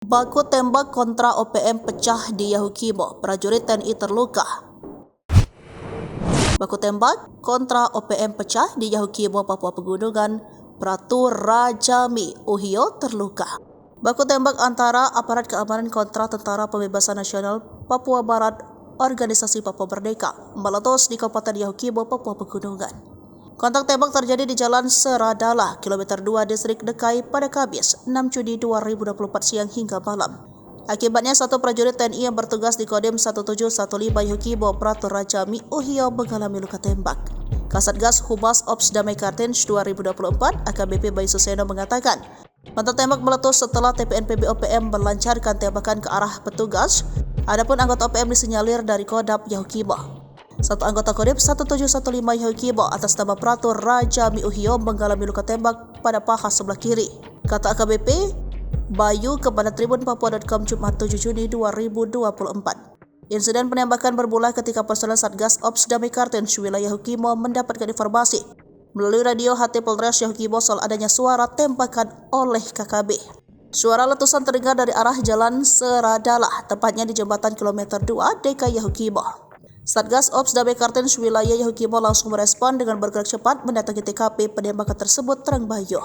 Baku tembak kontra OPM pecah di Yahukimo, prajurit TNI terluka. Baku tembak kontra OPM pecah di Yahukimo, Papua Pegunungan, Pratu Rajami Uhio terluka. Baku tembak antara aparat keamanan kontra Tentara Pembebasan Nasional Papua Barat, Organisasi Papua Merdeka, meletus di Kabupaten Yahukimo, Papua Pegunungan. Kontak tembak terjadi di Jalan Seradala, kilometer 2 Distrik Dekai pada Kamis, 6 Juni 2024 siang hingga malam. Akibatnya satu prajurit TNI yang bertugas di Kodim 1715 Yahukimo, Pratu Rajami Uhio mengalami luka tembak. Kasatgas Humas Ops Damai Kartens 2024 AKBP Bayu Suseno mengatakan, kontak tembak meletus setelah TPNPB OPM melancarkan tembakan ke arah petugas. Adapun anggota OPM disinyalir dari Kodam Yahukimo. Satu anggota Kodim 1715 Yahukimo atas nama Pratu Rajami Uhio mengalami luka tembak pada paha sebelah kiri. Kata AKBP Bayu kepada Tribun Papua.com Jumat 7 Juni 2024. Insiden penembakan bermula ketika personel Satgas Ops Damai Kartens wilayah Yahukimo mendapatkan informasi melalui radio HT Polres Yahukimo soal adanya suara tembakan oleh KKB. Suara letusan terdengar dari arah Jalan Seradala, tepatnya di jembatan kilometer 2 DKI Yahukimo. Satgas Ops Damai Kartens wilayah Yahukimo langsung merespon dengan bergerak cepat mendatangi TKP penembakan tersebut terang Bayu.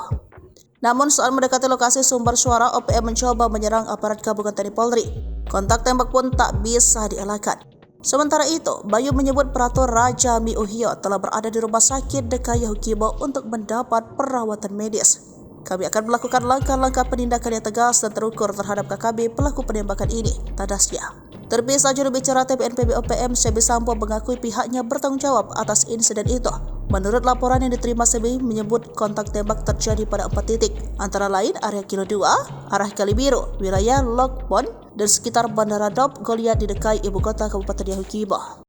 Namun saat mendekati lokasi sumber suara, OPM mencoba menyerang aparat gabungan TNI Polri. Kontak tembak pun tak bisa dielakkan. Sementara itu, Bayu menyebut Pratu Rajami Uhio telah berada di rumah sakit DKI Yahukimo untuk mendapat perawatan medis. Kami akan melakukan langkah-langkah penindakan yang tegas dan terukur terhadap KKB pelaku penembakan ini, tadasnya. Terpisah juru bicara TPNPB OPM Sebi Sampo mengakui pihaknya bertanggung jawab atas insiden itu. Menurut laporan yang diterima, Sebi menyebut kontak tembak terjadi pada 4 titik, antara lain area Kilo 2, arah Kalibiru, wilayah Lokpon, dan sekitar Bandara Dop Goliat di Dekai, ibu kota Kabupaten Yahukimo.